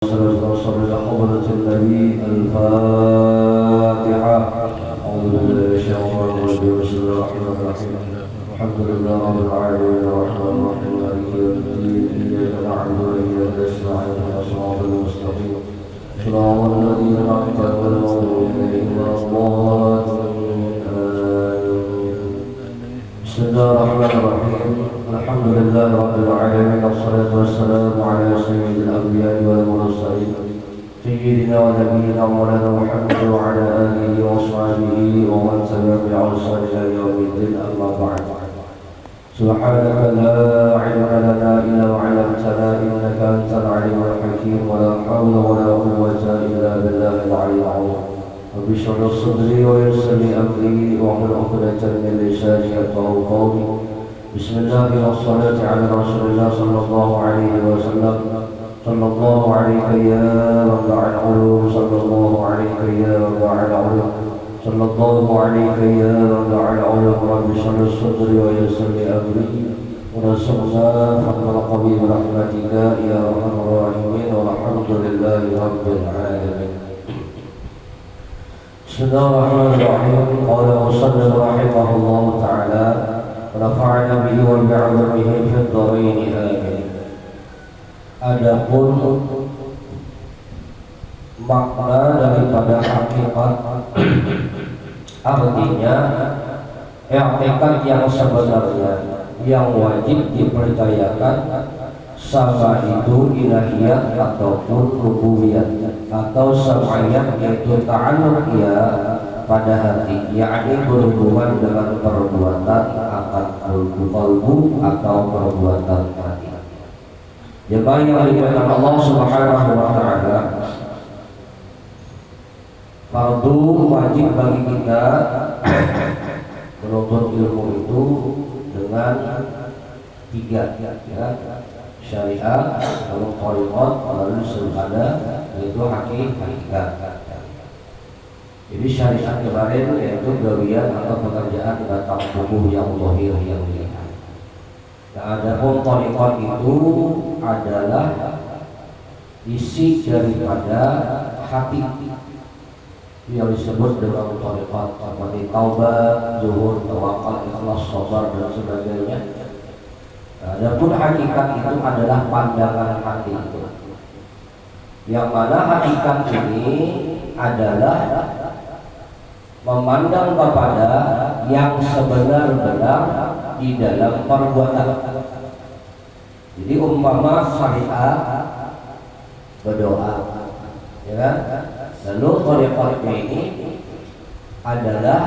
وصلى حضرة النبي الفاتحة. أعوذ بالله من الشيطان الرجيم. بسم الله الرحمن الرحيم. الحمد لله رب العالمين الرحمن الرحيم مالك يوم الدين. إياك نعبد وإياك نستعين اهدنا الصراط المستقيم صراط الذين أنعمت عليهم غير المغضوب عليهم ولا الضالين. بسم الله الرحمن الرحيم. الحمد لله رب العالمين والصلاة والسلام على سيد الأنبياء والمرسلين سيدنا ونبينا مولانا محمد وعلى آله وصحبه ومن تبعهم بإحسان إلى يوم الدين. أما بعد، سبحانك لا علم لنا إلا ما علمتنا إنك أنت العليم الحكيم ولا حول ولا قوة إلا بالله العلي العظيم. رب اشرح لي صدري ويسر لي أمري واحلل عقدة من لساني يفقهوا قولي. بسم الله والصلاة على رسول الله صلى الله عليه وسلم. صلى الله عليك يا رب العلوم، صلى الله عليك يا رب العلوم، صلى الله عليك يا رب العلوم. رب اشرح لي صدري ويسر لي أمري ورزقنا فضل قبيل برحمتك يا أرحم الراحمين والحمد لله رب العالمين. بسم الله الرحمن الرحيم. قال وصلى رحمه الله تعالى ونفعنا به وبعلمه في الدارين آمين. Adapun makna daripada hakikat artinya i'tikad yang sebenarnya yang wajib dipercayakan sama itu ilahiyat ataupun rububiyat atau sam'iyat, yaitu ta'alluq ya pada hati, yakni berhubungan dengan perbuatan akad qalbu atau perbuatan hati. Jemaah yang dimuliakan Allah Subhanahu wa taala, fardu wajib bagi kita menuntut ilmu itu dengan tiga ya, syariat, lalu thariqat, lalu ada yaitu hakikat. Jadi syariat kemarin yaitu gawian atau pekerjaan batang tubuh yang zahir yang dilihat. Nah, adapun thariqat itu adalah isi daripada hati yang disebut dengan thariqat seperti taubat, zuhud, tawakal, ikhlas, sabar dan sebagainya. Nah, adapun hakikat itu adalah pandangan hati itu, yang mana hakikat ini adalah memandang kepada yang sebenar-benar di dalam perbuatan. Jadi umpama syariat berdoa, ya kan? Lalu thariqatnya ini adalah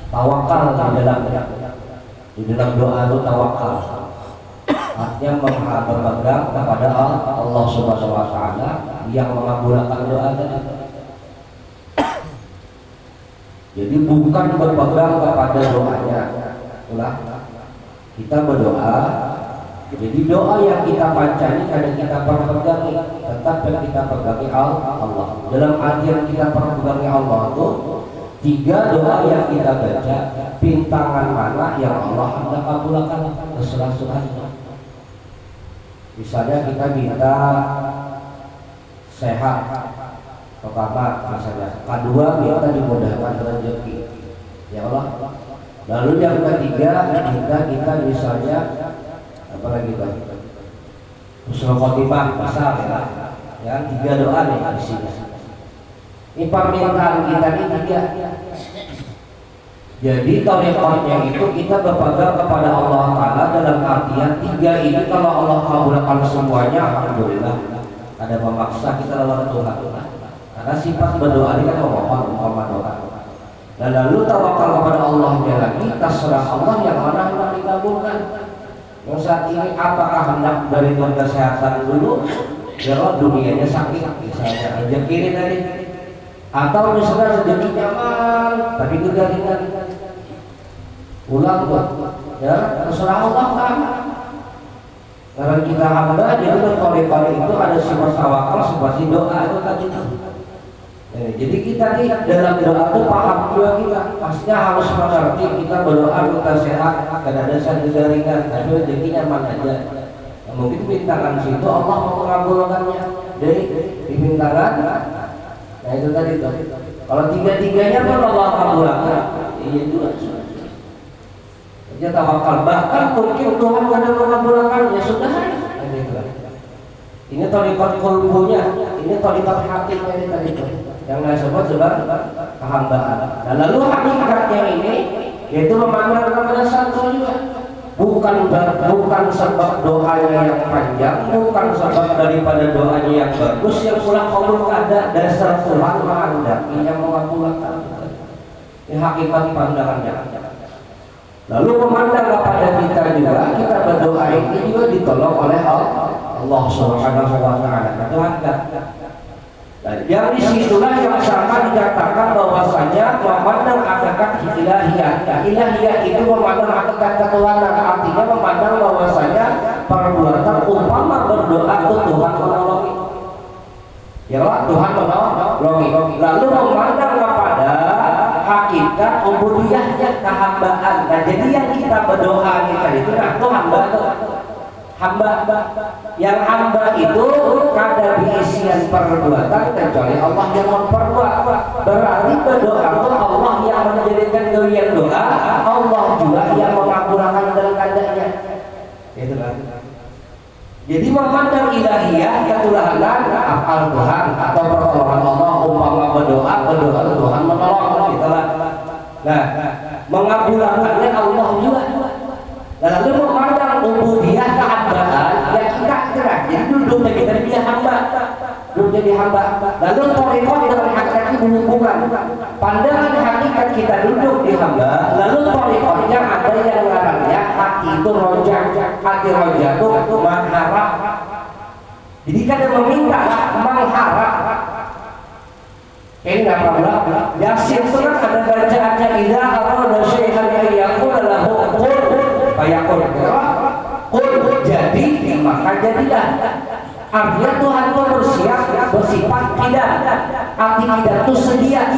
tawakal di dalam doa itu tawakal. Artinya berpegang kepada Allah Subhanahu wa taala yang mengabulkan doa tadi. Jadi bukan berpegang kepada doanya. Kita berdoa, jadi doa yang kita baca ini kadang kita pegangi, tetap yang kita pegangi Allah. Dalam artian kita pegangi Allah itu tiga doa yang kita baca, pintangan mana yang Allah hendak kabulkan, terserah surahnya. Misalnya kita minta sehat pertama, misalnya kedua kita dimudahkan rezeki, ya Allah. Lalu yang ketiga kita misalnya apa lagi Pak? Husnul khotimah, misal ya, tiga doa nih di sini. Ini permintaan kita ini tiga. Jadi thariqatnya itu kita berpegang kepada Allah Ta'ala dalam artian tiga ini kalau Allah kabulkan semuanya, alhamdulillah. Ada memaksa kita lawan Tuhan. Karena sifat berdoa ini kan memohon doa. Dan lalu tawakal kepada Allahnya lagi, terserah Allah yang mana hendak dikabulkan. Yang saat ini apakah hendak dari kesehatan dulu, ya Allah dunianya sakit, misalnya rezeki ini tadi, atau misalnya rezeki nyaman, tapi kegaringan. Ulang buat, ya terserah Allah kan. Karena kita hamba, jadi berthariqat itu ada sifat tawakal seperti doa itu tadi. Jadi kita nih dalam doa itu paham juga kita, pastinya harus mengerti kita berdoa kita sehat, karena ada kegaringan, tapi rezekinya mana aja. Mungkin pintangan situ Allah mau mengabulkannya. dari dipintaran. Nah itu tadi tuh. Kalau tiga-tiganya pun Allah kabulkan, iya juga. Dia tawakal, bahkan mungkin Tuhan kadang mengabulkan, ya sudah. Ini thariqat qalbunya, ini thariqat hatinya ini tadi tuh. Yang saya sebut sebagai kehambaan. Dan lalu hakikatnya ini yaitu memandang kepada satu juga. Bukan sebab doanya yang panjang, bukan sebab daripada doanya yang bagus, yang pula kabul ada dasar Tuhan menghendaki yang mengabulkan. Ini hakikat pandangannya. Lalu memandang kepada kita juga, kita berdoa ini juga ditolong oleh Allah Subhanahu wa Ta'ala. Tuhan kan. Yang disitulah yang sama dikatakan bahwasanya memandang hakikat ilahiyah. Ilahiyah itu memandang hakikat ketuhanan, artinya memandang bahwasanya perbuatan umpama berdoa itu Tuhan menolongi. Ya Allah, Tuhan menolongi. Lalu memandang kepada hakikat ubudiyahnya, kehambaan. Nah, jadi yang kita berdoa kita itu itu hamba yang hamba itu kada diisian perbuatan kecuali Allah yang memperbuat. Berarti berdoa itu Allah yang menjadikan doa doa, Allah juga yang mengabulkan dengan kadanya. Itu kan. Jadi memandang ilahiyah ketulahanan afal Tuhan atau pertolongan Allah, umpama berdoa Tuhan menolong gitu lah. Nah, mengabulkannya Allah juga. Lalu memandang ubudiyah kehambaan, ya kita jadi duduk jadi dia hamba, duduk jadi hamba. Lalu thariqat dengan hakikat berhubungan. Pandangan hakikat kita duduk di hamba, lalu thariqatnya ada yang ngarannya hati itu roja, hati roja itu mengharap. Jadi kada meminta, mengharap. Ini nggak apa-apa. Yasin itu kan ada bacaannya idza arada syai'an ayyakuna lahu fayakun. Kun jadi maka jadilah. Artinya Tuhan itu bersifat tidak. Arti tidak itu sedia.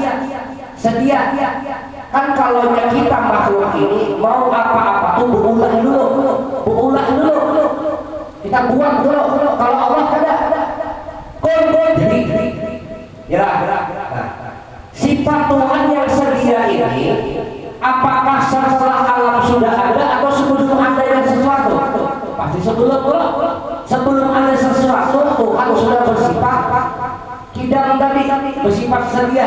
Kan kalau kita makhluk ini mau apa-apa tuh berulah dulu. Kita buat dulu. Kalau Allah ada. Kun jadi. Ya. Sifat Tuhan yang sedia ini apakah setelah alam sudah ada atau sebelum ada yang sesuatu? Pasti sebelum ada sesuatu Tuhan sudah bersifat kidam tadi, bersifat sedia.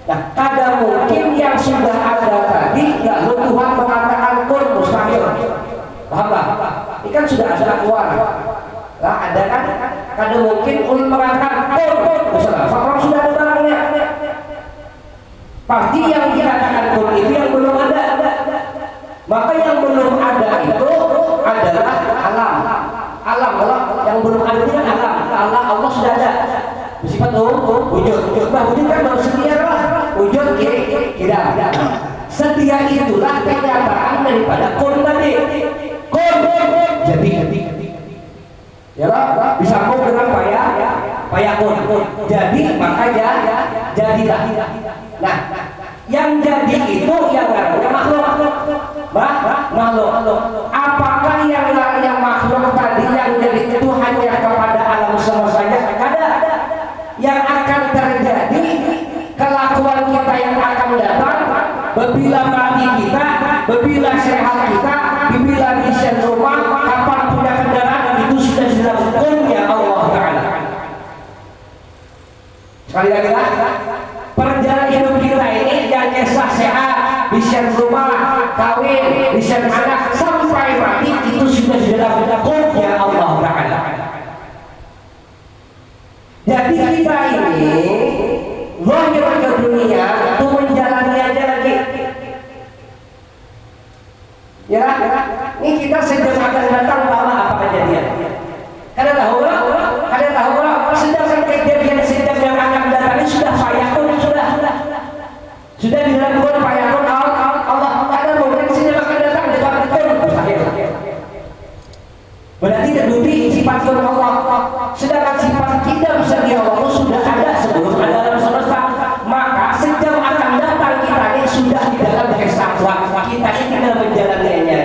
Nah, kadang mungkin yang sudah ada tadi lalu Tuhan mengatakan kun mustahil. Paham tak? Ini kan sudah ada akuara. Nah, ada kan? Kadang mungkin kun mengatakan kun mustahil. Orang sudah ada barangnya. Pasti yang dikatakan kun itu yang belum ada. Maka yang belum ada itu adalah alam. Yang belum ada itu kan alam. Allah sudah ada. Bersifat wujud. Nah, wujud kan baru sedia lah. Wujud tidak. Sedia itulah kenyataan daripada kun tadi. Kun jadi. Ya lah, disambung dengan payakun. Jadi makanya jadilah. Nah, yang jadi itu yang namanya makhluk. Apakah yang makhluk tadi yang jadi itu hanya kepada alam semestanya? Ada. Yang akan terjadi kelakuan kita yang akan datang, bila mati kita, bila sehat kita, bila desain rumah, kapan punya kendaraan itu sudah dilakukan ya Allah Ta'ala. Sekali lagi perjalanan hidup kita ini yang kisah sehat, desain rumah, kawin, desain anak sampai mati itu sudah dilakukan ya Allah Ta'ala. Jadi kita ini lahir ke dunia itu menjalani aja lagi. Ya, ini kita sedang akan datang lama apa kejadian. Kada tahu sedang kejadian yang akan datang ini sudah payakun sudah dilakukan payakun Allah. Ada mungkin sedang akan datang betul mustahil. Berarti terbukti sifat Allah. Sedangkan sifat tidak sedia Allah sudah ada sebelum ada alam semesta. Maka sejak akan datang kita ini sudah di dalam kesatuan. Kita ini tinggal menjalaninya.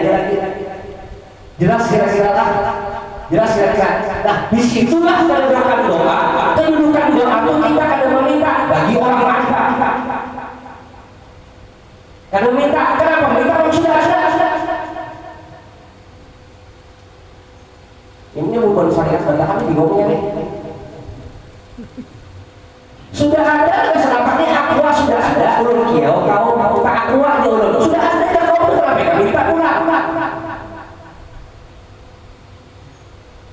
Jelas kira-kira Sudah ada kesalahannya aqua sudah ada ulun kiau kau mau tak aqua di ulun sudah ada dan kau kenapa kami minta pulang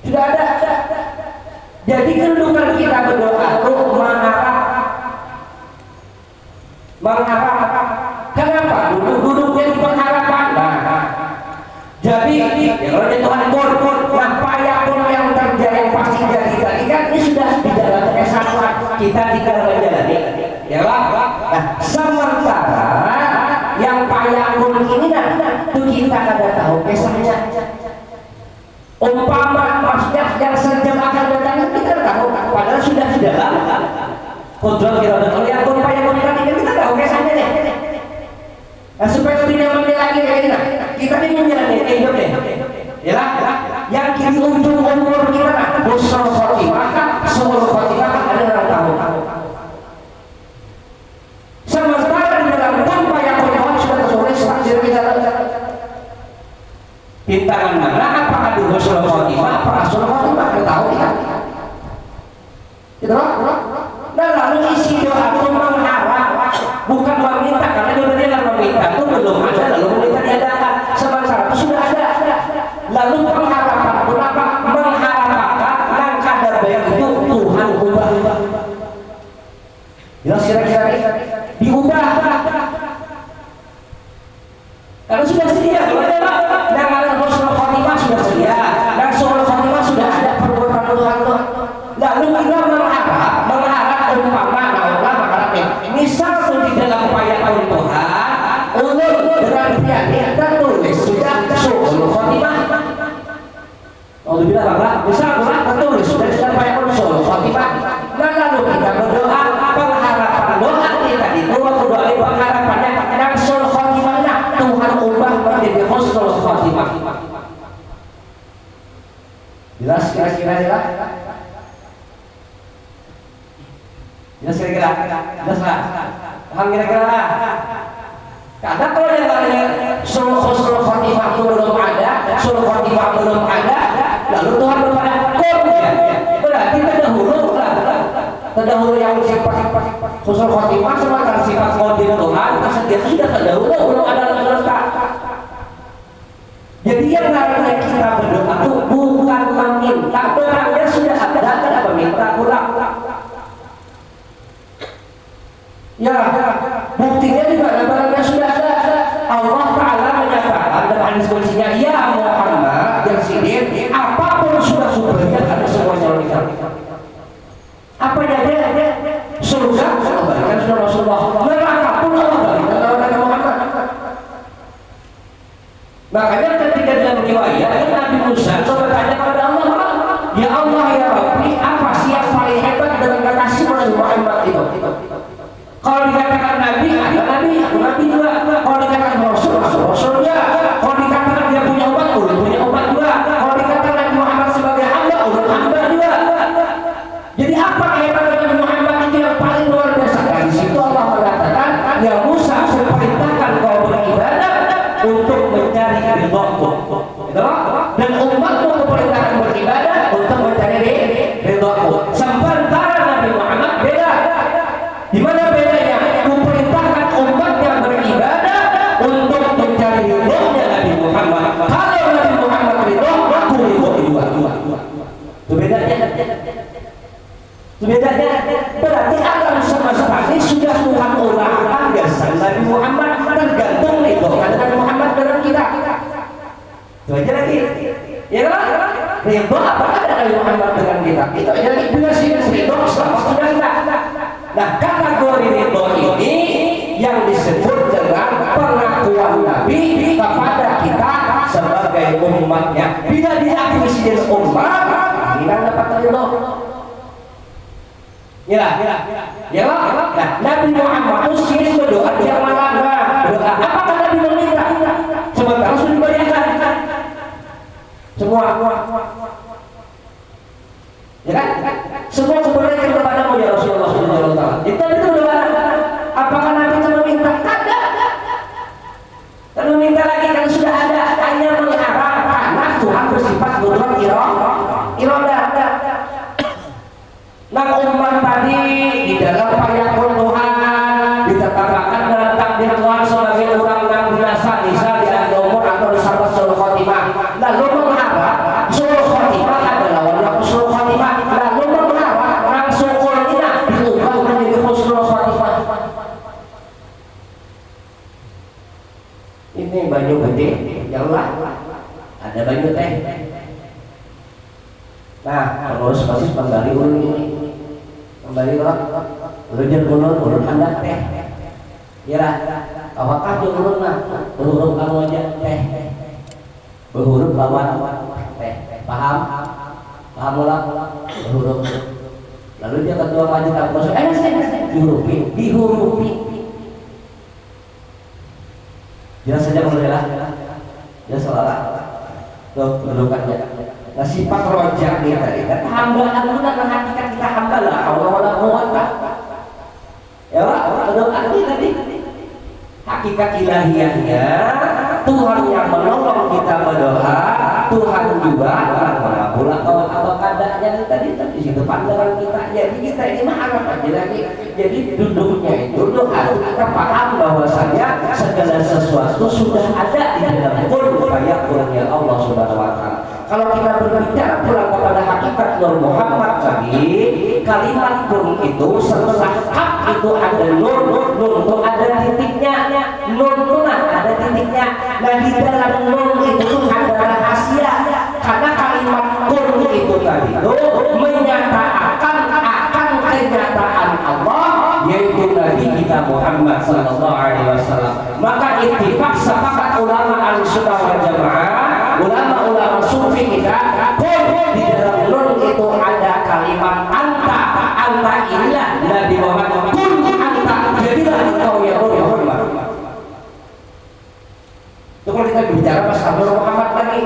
sudah ada. Jadi kedudukan kita berdoa itu mengharap kenapa duduknya di pengharapan. Jadi kalau Tuhan pun apa pun yang terjadi yang pasti jadi tadi kan ini sudah di dalam kesalahan kita tidak menjalani ya lah. Nah, sementara yang payah pun ini itu kita kada tahu kisahnya. Umpama maksudnya yang sejam akan datang kita tahu padahal sudah di dalam kodrat kita dan yang pun payah pun kita tahu kisahnya nih. Nah, supaya lebih nyaman lagi kayak gini kita ini menjalani hidup deh ya lah yang kini ujung umur kita husnul khotimah suul khotimah ada orang tahu. Sementara di dalam tanpa yang punya sudah tertulis takdir kita bintangan mana apakah di husnul khotimah apakah suul khotimah kita tahu ya gitu loh. Nah lalu isi doa itu mengharap bukan meminta karena dia meminta itu belum ada lalu meminta diadakan sementara itu sudah ada. Lalu pengharapan kenapa mengharapkan yang kadar baik itu Tuhan ubah jelas kira-kira diubah kalau sudah sedia yang ada husnul khotimah sudah sedia dan suul khotimah sudah ada perbuatan Tuhan. Lalu kita mengharap umpama misal di dalam payah Tuhan ulun dengan piannya tertulis sudah suul khotimah. Kalau bilang apa? Misal tertulis sudah payah suul khotimah. Nah lalu kita berdoa pengharapan doa kita itu waktu doa pengharapannya yang suul khotimahnya Tuhan ubah menjadi husnul khotimah. Jelas kira-kira jelas? Jelas kira-kira? Jelas lah? Paham kira-kira lah? Karena kalau yang namanya suul khotimah itu belum ada, suul khotimah belum ada, lalu Tuhan berkata, berarti terdahulu yang sifat husnul khotimah sementara sifat qadir Tuhan tersediaan sudah terdahulu belum ada letak. Jadi yang namanya kita berdoa itu bukan meminta, barangnya sudah ada, tidak meminta pulang. Ya, buktinya di mana barangnya sudah ada. Allah Ta'ala menyatakan dalam hadis kutsinya, ya Muhammad yang sidin, apapun sudah subhannya ada semuanya lengkap. Apa aja surga Allah berikan sudah Rasulullah, neraka pun Allah berikan kepada Muhammad. Makanya ketika dalam riwayat Nabi Musa bertanya kepada Allah, ya Allah ya Rabbi, apa sih yang paling hebat dalam kekasih Nabi Muhammad itu? Kalau dikatakan Nabi, ada Nabi juga. Kalau dikatakan Rasul juga. Kalau dikatakan dia punya umat, punya umat juga. Kalau dikatakan Nabi Muhammad sebagai hamba juga. Jadi apa kehebatan Nabi Muhammad itu yang paling luar biasa? Dari situ Allah mengatakan, ya Musa, saya perintahkan kau beribadah untuk mencari ridhoku. Dan umatmu perintahkan beribadah untuk mencari ridhoku. Sementara Nabi Muhammad beda. Di mana bedanya? Kuperintahkan umat yang beribadah untuk mencari ridhonya Nabi Muhammad. Kalau Nabi Muhammad ridho, aku ridho dua. Itu bedanya. Berarti alam semesta ini sudah Tuhan urangkan dasar Nabi Muhammad tergantung ridho Nabi Muhammad dalam kita. Itu aja lagi. Ya kan? Ridho apa ada Nabi Muhammad dengan kita? Itu aja lagi. Bila sih ridho selamat sudah kita. Nah, kategori ridho ini yang disebut dengan pengakuan Nabi kepada kita sebagai umatnya. Bila diakui sebagai umat, kita dapat ridho. Ya. Nah, Nabi Muhammad itu sini berdoa yang mana? Berdoa. Apakah Nabi meminta? Sementara sudah dibayarkan. Semua. Ya kan? Semua sebenarnya kepadamu ya Rasulullah SAW. Itu doa. Apakah Nabi itu meminta? Tidak. Dan meminta lagi kan sudah ada. Hanya mengharap karena Tuhan bersifat kebetulan irodah. Nah umat tadi di dalam payakun Tuhan ditetapkan dalam takdir Tuhan sebagai orang yang binasa bisa di umur atau disambut sul khotimah. Lalu mengapa sul khotimah adalah orang husnul khotimah? Lalu mengapa orang syukurnya diubah menjadi husnul khotimah? Ini banyu gede, ya Allah, ada banyu teh. Nah, pengurus basis kembali ulun ini, kembali ulun ulun anda teh, ya, apakah ulun mah berhuruf kamu aja teh, berhuruf lawan teh, paham? Paham ulang, berhuruf. Lalu dia ketua maju tak masuk, dihurufi. Jelas saja mulailah, jelas salah, tuh kedudukannya. Nah, sifat rojak dia tadi kan hambaan itu kan hakikat kita hamba lah Allah wala quwwata ya Allah tadi hakikat ilahiyahnya Tuhan yang menolong kita berdoa Tuhan juga pula atau kadanya tadi di situ pandangan kita jadi kita ini mah apa aja lagi jadi duduknya itu doa kita paham bahwasanya segala sesuatu sudah ada di dalam kun fayakun Allah Subhanahu wa taala. Kalau kita berbicara pulang kepada hakikat Nur Muhammad tadi, kalimat kun itu setelah hak itu ada nur itu ada titiknya, nur itu ada titiknya. Nah di dalam nur itu ada rahasia, karena kalimat kun itu tadi itu menyatakan akan kenyataan Allah, yaitu Nabi kita Muhammad Sallallahu Alaihi Wasallam. Maka ittifaq sepakat ulama Ahlussunnah wal Jamaah, ulama-ulama sufi kita di dalam nur itu ada kalimat anta inilah Nabi Muhammad kun anta jadilah engkau ya Muhammad. Itu kalau kita bicara masalah Nur Muhammad lagi,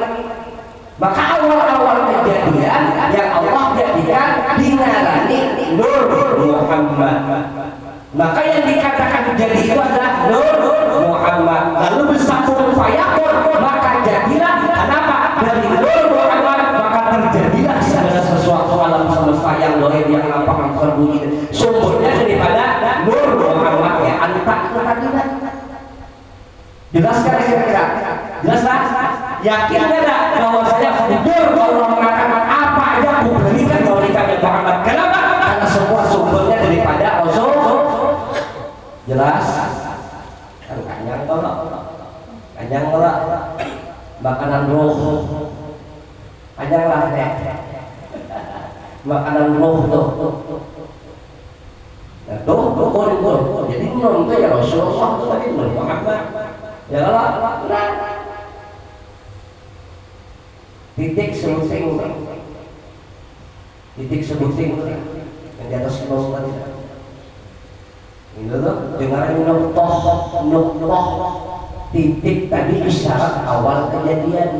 maka awal-awal kejadian yang Allah jadikan dinarani Nur Muhammad. Maka yang dikatakan jadi itu adalah Nur Muhammad. Lalu bersambung fayakun, maka jadilah. Kenapa? Dari Nur Muhammad maka terjadilah segala sesuatu alam semesta yang dohir yang nampak yang tersembunyi. Sumbernya daripada Nur Muhammad ya. Anta itu tadi. Jelas kira-kira? Jelas lah? Yakin tidak bahwa saya Nur Allah mengatakan apa aja aku berikan kepada Muhammad. Kenapa? Karena semua sumbernya daripada Rasul. Jelas? Kan kanyang tolak, kanyang tolak, makanan roh, kanyang lah deh, makanan roh tuh. Nah tuh, jadi nur itu ya Rasulullah itu tadi Nur Muhammad. Ya Allah, titik sebuting yang di atas nur tadi. Ini loh, dengarin nuktoh titik tadi isyarat awal kejadian.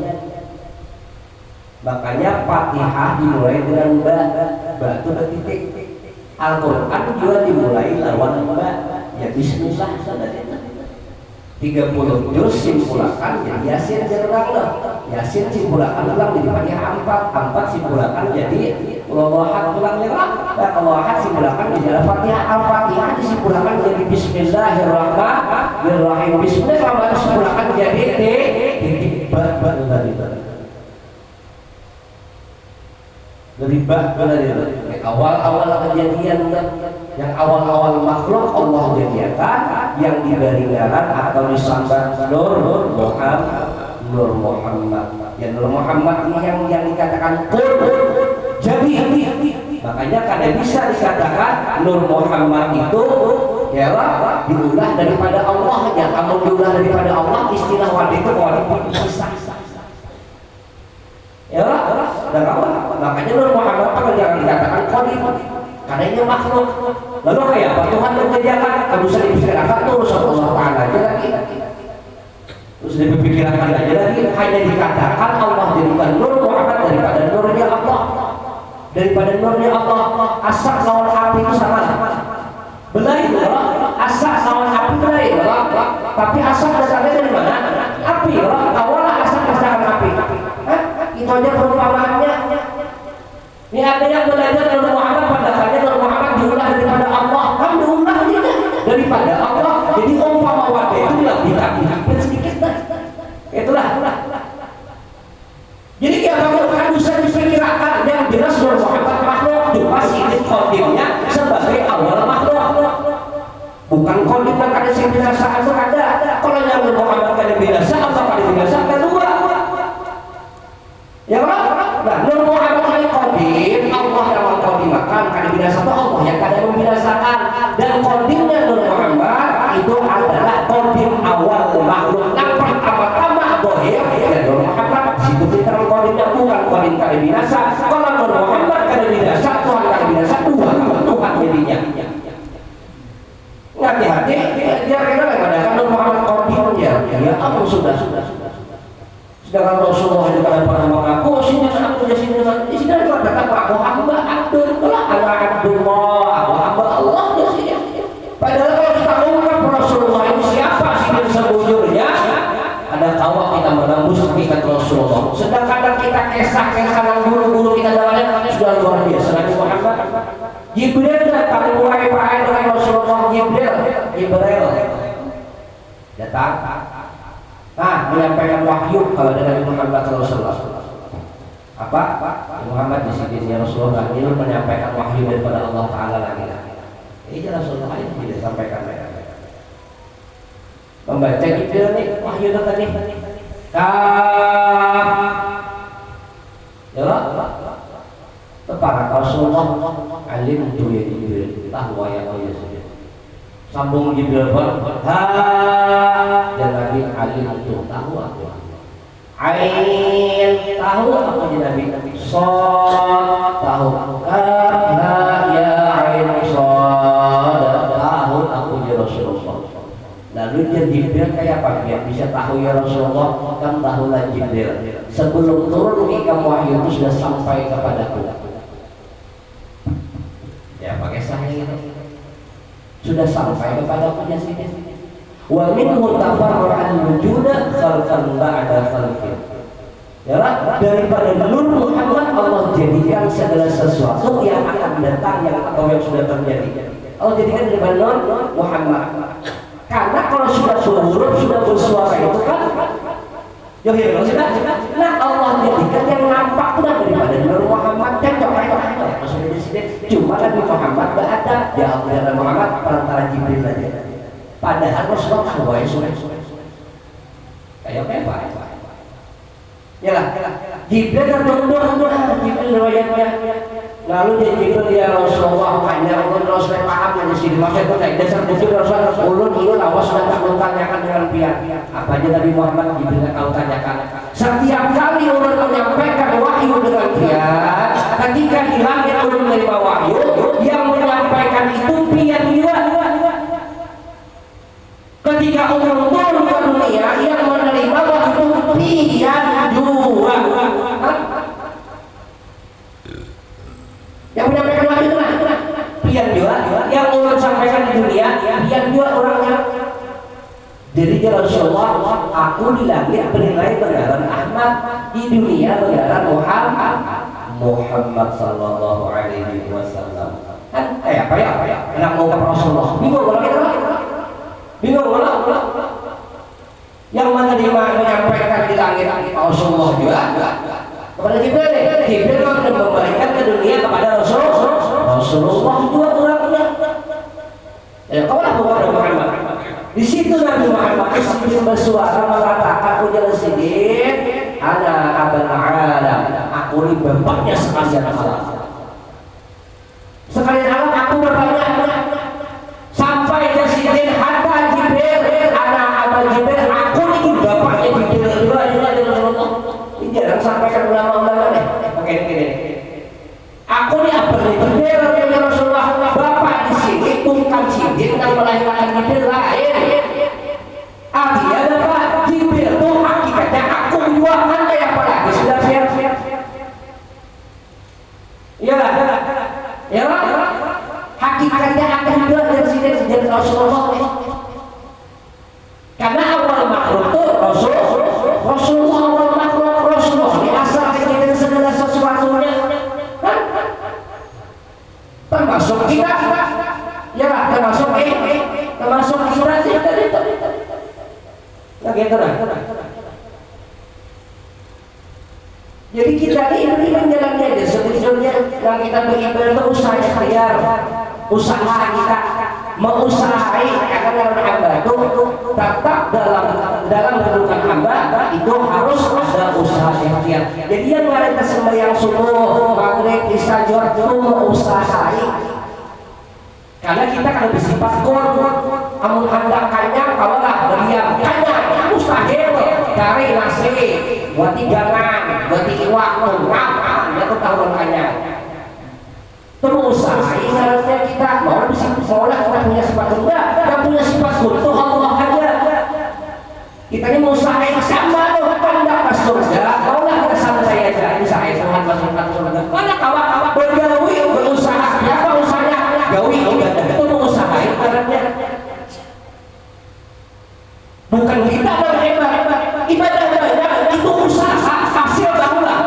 Makanya Fatihah dimulai dengan ba itu ada titik. Al-Quran juga dimulai lawan ba, ya Bismillah. 30 juz simpulakan jadi Yasin jarang lah. Yasin simpulakan ulang jadi Fatihah 4 simpulakan jadi Al-Ahad ulang jarang. Dan Al-Ahad simpulakan jadi Al-Fatihah. Al-Fatihah disimpulkan jadi Bismillahirrahmanirrahim. Bismillahirrahmanirrahim simpulakan jadi titik ba tadi. Dari ba tadi. Awal-awal kejadian yang awal-awal makhluk Allah jadikan yang diberi ngaran atau disambat Nur Muhammad. Ya Nur Muhammad ini yang dikatakan kun jadi. Makanya kada bisa dikatakan Nur Muhammad itu ya diulah daripada Allah. Ya kamu diulah daripada Allah istilah wadah itu walaupun bisa. Ya dan apa? Makanya Nur Muhammad kalau jangan dikatakan qadim karena ini makhluk. Lalu kayak apa Tuhan menyediakan kalau bisa dipikirkan itu urusan Allah Ta'ala aja lagi. Terus dipikirkan aja lagi hanya dikatakan Allah jadikan Nur Muhammad daripada nurnya Allah. Daripada nurnya Allah. Asap lawan api itu sama. Belai asap lawan api belai. Tapi asap dasarnya dari mana? Api. Awalnya asap dasarnya api. Itu aja perumpamaannya. Ini ada yang belajar Nur Muhammad pandangannya kepada Allah. Jadi umpama wadah itu ditambah sedikit lah. Itulah. Jadi kita kan bisa diperkirakan yang jelas Nur Muhammad makhluk masih ini kodimnya sebagai awal makhluk. Bukan kodim yang ada yang binasa ada. Kalau yang Nur Muhammad ada binasa atau ada binasa ada dua. Ya kan? Nah, Nur Muhammad ini kodim, Allah yang mengkodimakan. Kada binasa itu Allah yang kada membinasakan. Dan kodimnya Nur Muhammad itu adalah kodim awal makhluk yang pertama-tama dohir ya Nur Muhammad. Situ kita kodimnya bukan kodim kada binasa. Kalau Nur Muhammad kada binasa, Tuhan kada binasa, Tuhan jadinya. Hati-hati, dia kira kadang Nur Muhammad kodimnya. Ya Allah sudah. Sedangkan Rasulullah juga pernah mengaku sini aku di sini di sini ada kata aku hamba Abdullah aku hamba Allah di sini. Padahal kalau kita ungkap Rasulullah itu siapa sih sejujurnya ada kawah kita menembus hakikat Rasulullah. Sedangkan kita kisah-kisah guru-guru kita dalamnya sudah luar biasa. Nabi Muhammad Jibril datang mulai dengan Rasulullah. Jibril datang. Nah, menyampaikan wahyu kalau Nabi Muhammad Rasulullah. Apa? Muhammad di sini ya Rasulullah ini menyampaikan wahyu daripada Allah Taala lagi. Ini Rasulullah itu tidak sampaikan mereka. Membaca itu nih wahyu tadi. Ya Allah. Para Rasulullah alim itu ya Jibril tahu yang Allah sudah. Sambung Jibril dan Nabi alim itu tahu aku. Ain tahu apa Nabi. Sod tahu. Ya ain sod tahu aku ya Rasulullah. Lalu dia Jibril kayak apa? Dia bisa tahu ya Rasulullah kan tahulah Jibril. Sebelum turun hikam wahyu itu sudah sampai kepadaku. Ya pakai sahih sudah sampai kepada punya sini. Wa minhu tafarra'al wujuda khalqan ba'da khalqin. Ya daripada Nur Muhammad Allah jadikan segala sesuatu yang akan datang yang atau yang sudah terjadi. Allah jadikan daripada Nur Muhammad. Karena kalau sudah huruf sudah bersuara itu kan nah Allah jadikan yang nampak sudah daripada Nur Muhammad kan maksudnya di sini cuma Nabi Muhammad tidak ada ya Allah Muhammad perantara Jibril saja. Padahal Rasulullah sudah kayak apa? Ya lah Jibril tertunduk Jibril riwayatnya. Lalu Jibril ya Rasulullah hanya Rasulullah paham di sini maksudnya itu kayak dasar Rasulullah ulun awas sudah tak tanyakan dengan pihak apa aja Nabi Muhammad Jibril kau tanyakan. Setiap kali ulun menyampaikan wahyu dengan pihak ketika di langit ulun menerima wahyu yang menyampaikan itu pihak juga. Ketika ulun turun ke dunia yang menerima wahyu pihak juga. Yang menyampaikan wahyu itu pian juga yang ulun sampaikan di dunia pian juga orangnya. Jadi ya Rasulullah aku di langit bernilai benaran Ahmad, di dunia benaran Muhammad sallallahu alaihi wasallam. Kan apa ya enak mau ke Rasulullah bingung kalau kita bingung kalau yang menerima menyampaikan di langit Rasulullah juga kepada Jibril memberikan ke dunia kepada Rasulullah juga orangnya. Ya kau lah kepada Muhammad. Di situ Nabi Muhammad bersuara mengatakan ujar sidin ana abul alam aku ini bapaknya sekalian alam. Sekalian alam aku bapaknya. Sampai ke sidin hatta Jibril ana abul Jibril aku ini bapaknya Jibril Rasulullah. Ini jarang sampaikan ulama-ulama deh. Pakai ini. Aku ini apa nih Jibril ya Rasulullah bapak di sini bukan sidin yang melahirkan Jibril lain. Artinya apa? Jibril itu hakikatnya aku jualan kayak apa lagi sudah siap. Iyalah. Hakikatnya akan jual dari sini Rasulullah. Karena awal makhluk itu Rasulullah awal makhluk Rasulullah di asal dari segala sesuatunya. Termasuk kita. Ya termasuk termasuk surat yang tadi. Nah gitu lah. Jadi kita ini menjalannya aja sebetulnya yang kita beribadah itu usaha ikhtiar, usaha kita mengusahai akan hamba itu tetap dalam kedudukan hamba itu harus ada usaha ikhtiar. Jadi yang mereka sembahyang subuh, maghrib, isya, zuhur itu mengusahai. Karena kita kan bersifat amun hendak kanyang kalau lah berdiam kanyang mustahil cari nasi buat gangan buat iwak ngam itu tahun kanyang terus harusnya kita mau kita punya sifat enggak yang punya sifat itu Allah aja kita ini mau usahain sama tuh hendak masuk surga mau lah kita santai aja usahain Tuhan masuk surga mana kawan-kawan bergawi berusaha siapa usahanya gawi itu mengusahain caranya bukan kita hebat ibadah itu usaha hasil tahulah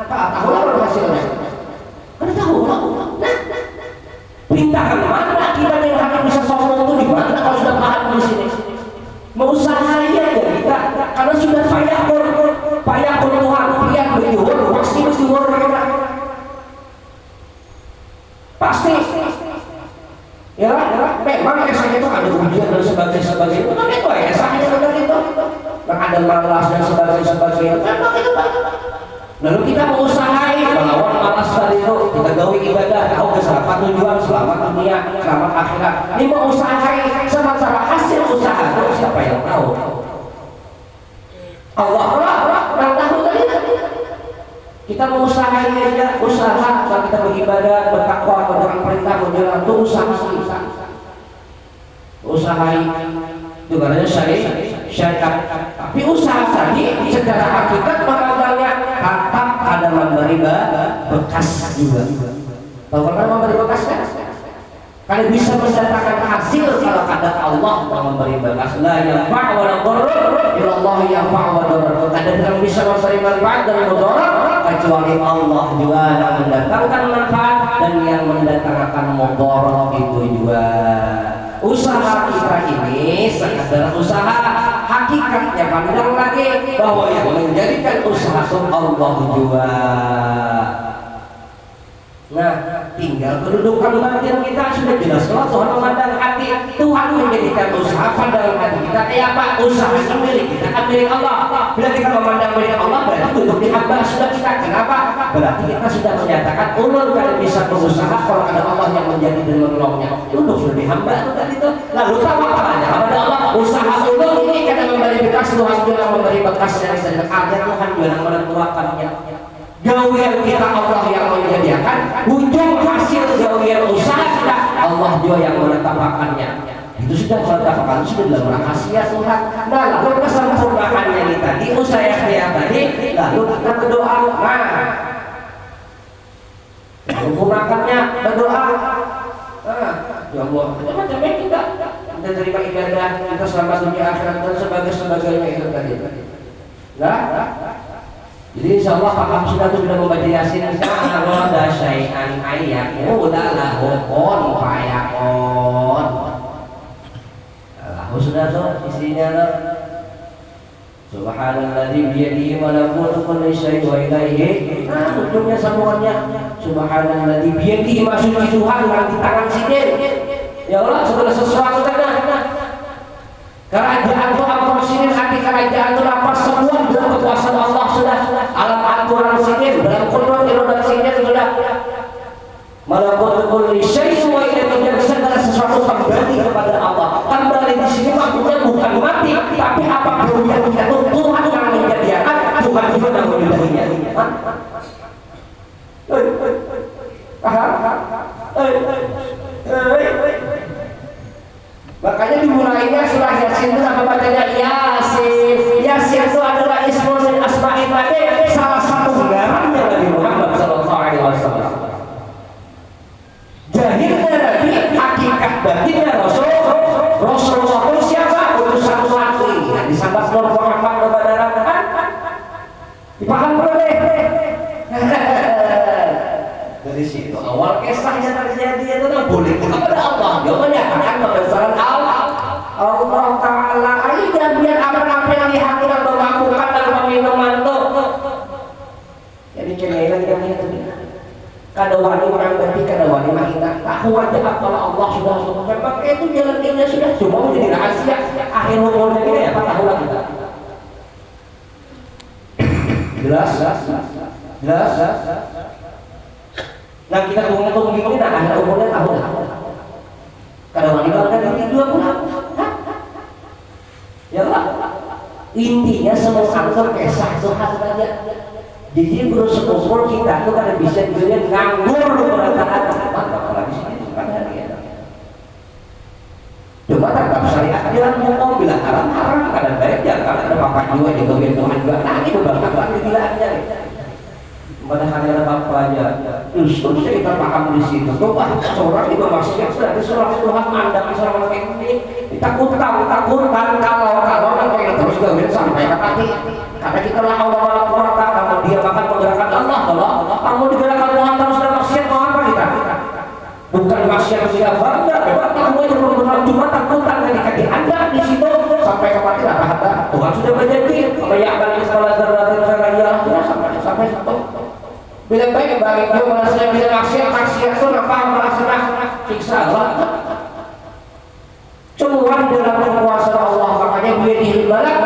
tahulah baru hasilnya ada tahu pintahan mana kita yang kami bisa sombong itu di mana kalau sudah paham di sini mau usahain aja kita karena sudah payah Tuhan lihat berjuhur pasti berjuhur pasti ya memang esanya itu ada ujian dan sebagainya memang itu ya esanya seperti itu ada malas dan sebagainya memang itu lalu kita mengusahain melawan malas tadi itu kita gawe ibadah tahu kesalahan tujuan selamat dunia selamat akhirat ini mengusahain sementara hasil usaha itu siapa yang tahu Allah yang tahu tadi kita mengusahain aja usaha kalau kita beribadah bertakwa menjalankan perintah menjalankan itu usaha usahain itu karena syariat tapi usaha tadi secara hakikat menganggapnya tetap ada memberi bekas juga tahu kan memberi bekas kan kalau bisa mendatangkan hasil kalau ada Allah yang memberi bekas la yanfa' wa la darra illa Allah yanfa' wa darra ada yang bisa memberi manfaat dan mudarat kecuali Allah juga yang mendatangkan manfaat dan yang mendatangkan mudarat itu juga usaha kita ini sekadar usaha hakikatnya pandang lagi bahwa yang menjadikan usaha itu Allah juga nah tinggal kedudukan batin kita sudah jelas kalau Tuhan memandang hati Tuhan menjadikan usaha dalam hati kita kayak apa usaha itu milik kita kan milik Allah bila kita memandang milik Allah berarti untuk dihamba sudah kita kenapa berarti kita sudah menyatakan ulul kalau bisa berusaha kalau ada Allah yang menjadi dan menolongnya untuk sudah dihamba itu tadi itu lalu tawakalnya kepada Allah usaha ulul ini kadang memberi bekas Tuhan juga memberi bekas dari agar Tuhan juga menentukannya gawian kita Allah yang menyediakan ujung hasil gawian usaha kita Allah juga yang menetapkannya itu sudah menetapkan sudah dalam rahasia Tuhan nah lalu kesempurnaannya ini tadi usaha yang tadi lalu kita berdoa sempurnakannya berdoa ya Allah macam-macam kita terima ibadah kita selamat dunia akhirat dan sebagainya itu tadi nah jadi insya Allah Pak Kam sudah membaca Yasin kalau ada syai'an ayat udahlah hukun fayakun Allah sudah tuh isinya tuh Subhanalladzi biyadihi malakutu kulli syai'in wa ilaihi ujungnya sambungannya Subhanalladzi biyadihi maksudnya Tuhan yang di tangan sidin ya Allah segala sesuatu kerajaan itu apa sini hati kerajaan itu apa semua dalam kekuasaan Allah sudah alam aturan sini dalam Quran dan sini sudah malakut kulli syai'in wa ilaihi segala sesuatu kembali kepada Allah kembali di sini maksudnya bukan mati tapi apa yang kita Tuhan yang menyediakan Tuhan juga yang menyediakannya makanya dimulainya surah Yasin itu apa bacanya Yasin. Yasin itu adalah ismun min asma'il lahi salah satu gelarnya Nabi Muhammad sallallahu alaihi wasallam. Jahilnya Nabi hakikat batinnya Rasulullah itu siapa? Utusan Tuhan yang disambat Nur Muhammad kebenaran dipaham boleh. Dari Di situ awal kisahnya terjadi itu kan boleh kepada Allah. Jawabannya kan kebesaran Allah. Allah Taala aja biar apa yang dihatikan melakukan dan meminum itu. Jadi cenayang kita lihat itu. Kada wali orang berarti kada wali mahina. Tahu aja kalau Allah sudah sebutkan maka itu jalan dia sudah cuma menjadi rahasia. Akhir umurnya kita ya tahu lah kita. Jelas. Nah kita tunggu gini nah akhir umurnya tahu lah. Kada wali orang dari 2 bulan. Ya lah. Intinya semua anggap kisah Tuhan saja. Jadi guru sekolah kita tuh kada bisa dilihat nganggur berantakan apalagi sini bukan hari ya. Cuma tetap syariat jalan hukum bila haram kada baik ya karena ada bapak juga juga Tuhan juga. Nah ini beberapa kegilaannya. Padahal ada bapaknya. Justru kita paham di situ. Coba seorang juga maksudnya sudah seorang Tuhan mandang seorang ini takut-takutan kalau terus gawin sampai ke hati. Karena kita lah Allah kamu dia makan menggerakkan Allah kamu digerakkan Tuhan terus dan maksiat mau apa kita? Bukan maksiat tidak bangga, kamu itu benar cuma takutan ketika diandam di situ sampai ke hati lah Tuhan sudah berjanji kalau yang akan salah sampai bila baik bagi dia merasa bila maksiat itu apa merasa siksa Allah. Cuma dalam kekuasaan Allah makanya boleh dihilbalak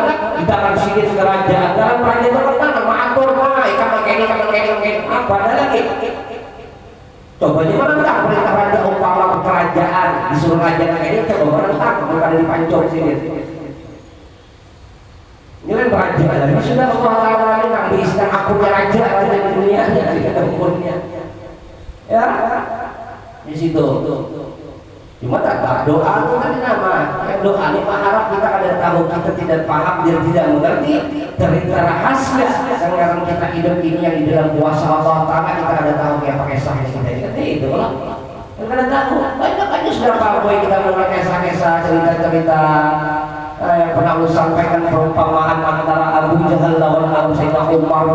kita akan sikit kerajaan dalam kerajaan itu kan nama atur kayak apa ada lagi coba aja menentang perintah raja umpama kerajaan disuruh raja kayak ini coba menentang mereka ada dipancung sini ini kan raja ini sudah Allah Ta'ala ini nak diisikan akunnya raja di dunia kita umurnya ya di situ cuma tak doa itu kan nama doa ini harap kita ada tahu kita tidak paham dia tidak mengerti cerita rahasia sekarang kita hidup ini yang di dalam kuasa Allah Ta'ala kita ada tahu ya pakai sah kita itu lah kita ada tahu banyak aja sudah pakai kita mengenai kisah-kisah cerita-cerita yang pernah lu sampaikan perumpamaan antara Abu Jahal lawan Abu Sayyidina Umar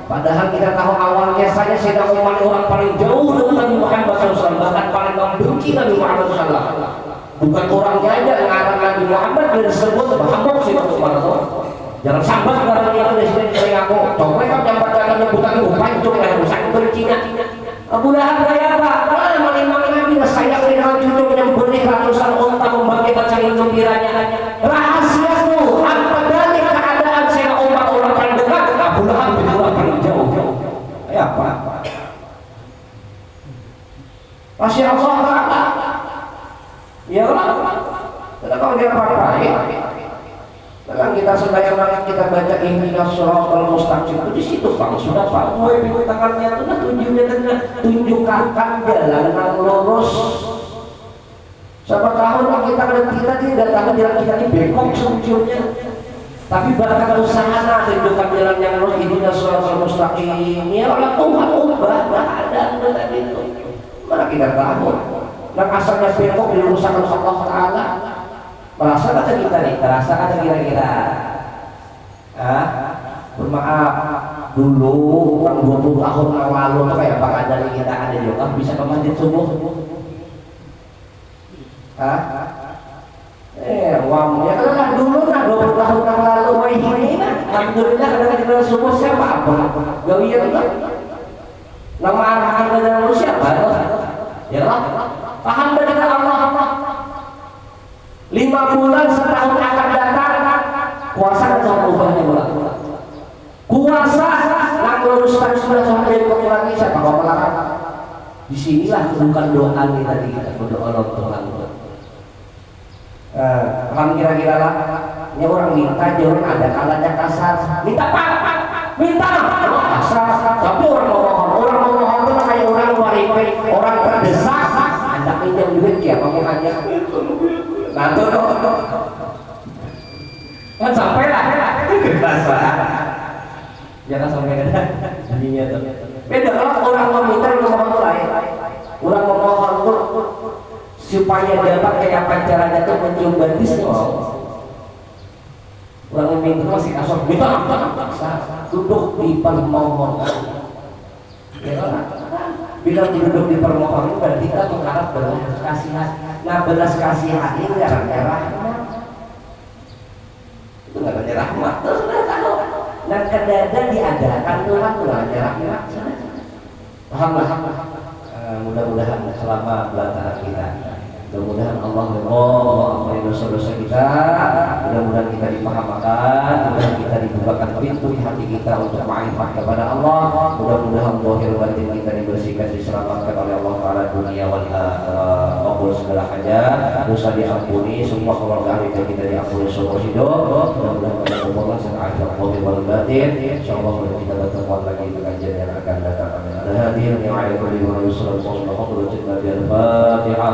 padahal kita tahu awalnya saja Sayyidina Umar orang paling jauh dengan Nabi Muhammad SAW bahkan paling membenci Nabi Muhammad SAW bukan orangnya aja ngarang Nabi Muhammad dia disebut Muhammad Sayyidina Umar jangan sambat ngarangnya itu dari sini sering aku coba kan jambat lagi nyebutan ibu pancung lah rusak bencinya Abu Lahab kaya apa? Memang Nabi saya dengan cucu yang benih ratusan unta membangkitkan saking gembiranya rahasia tuh apa dari keadaan saya Umar orang paling dekat Abu Lahab itu orang paling jauh ya apa masya Allah ya Allah kalau dia pakai dalam kita sembahyang kita baca ihdinas shiratal mustaqim itu di situ Bang sudah Pak mulai pikir tangannya itu tunjukkan jalan yang lurus. Siapa tahu kita tidak tahu jalan kita ini bengkok sebetulnya. Tapi barangkali usaha tunjukkan jalan yang lurus ihdinas shiratal mustaqim. Ya Allah Tuhan ubah ada tadi itu. Mana kita tahu. Dan asalnya bengkok diluruskan Allah Taala. Merasa kata kita nih, terasa kata kira-kira bermaaf dulu kan 20 tahun yang lalu tuh kayak Pak Adali kita ada juga bisa ke masjid subuh uangnya kan dulu nah 20 tahun yang lalu wah ini kan alhamdulillah kadang-kadang kita subuh siapa apa gawian kan nama arahan dari siapa ya lah paham dari Allah 5 bulan setahun akan datang kuasa dan ubahnya bola kuasa nak luruskan sudah sampai kok lagi siapa kau melarang disinilah bukan doa ini tadi kita berdoa Tuhan paham kira-kira lah ini orang minta jangan ada kalanya kasar minta apa? Minta kasar tapi orang memohon itu kayak orang waripin orang terdesak ada pinjam duit ya kamu aja nah tuh kan sampai lah kebasan jangan sampai ada jadinya tuh beda kalau orang meminta memohon lain orang memohon tuh supaya dapat kayak apa caranya tuh mencoba disney orang meminta masih kasar minta duduk di permohonan ya Bila duduk di permohonan berarti kita mengharap belas kasihan. Nah belas kasihan ini jarang-jarang rahmat. Itu nggak ada rahmat. Terus sudah tahu. Dan kedada diadakan Tuhan nggak ada rahmat. Paham? Mudah-mudahan selama belantara kita, mudah-mudahan Allah mengampuni dosa-dosa kita, mudah-mudahan kita dipahamkan, mudah-mudahan kita dibukakan pintu di hati kita untuk ma'rifat kepada Allah, mudah-mudahan zahir batin kita dibersihkan, diselamatkan oleh Allah Ta'ala dunia wal akhirah, segala hajat, dosa diampuni, semua keluarga kita diampuni seumur hidup, mudah-mudahan kita berbuat sesuai zahir wal batin. Insyaallah kita bertemu lagi di kajian yang akan datang. Hadir yang ada di mana Rasulullah sallallahu alaihi wasallam Al-Fatihah.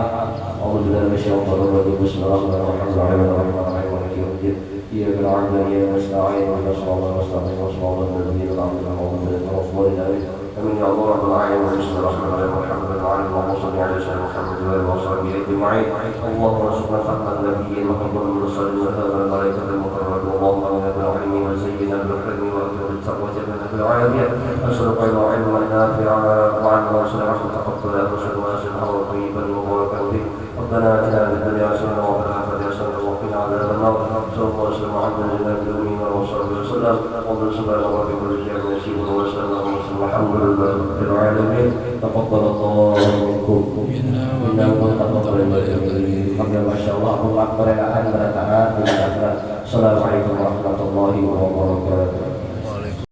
أعوذ بالله من الشيطان الرجيم بسم الله الرحمن الرحيم مالك يوم الدين إياك نعبد وإياك نستعين اهدنا الصراط المستقيم صراط الذين أنعمت عليهم آمين يا الله رب العالمين بسم الله الرحمن الرحيم الحمد لله اللهم صل على سيدنا محمد وآله وصحبه أجمعين اللهم ارزقنا ختم النبيين وحفظ المرسلين وهذا الملائكة المقربين اللهم إنا بالعلم وزينا بالحلم وأكرم بالتقوى جنة بالعافية أسألك علما نافعا وعلما صالحا تقبلا وسلم وسلم طيبا مباركا فيه ربنا آتنا في الدنيا حسنة وفي الآخرة حسنة وقنا عذاب النار صلى الله وسلم على نبينا الأمين وصحبه وسلم وقل سبحان ربك كل شيء نسيب وسلم الحمد لله رب العالمين تقبل الله منكم إنه تقبل الله ما شاء الله أكبر الآن بركات. Assalamualaikum warahmatullahi wabarakatuh.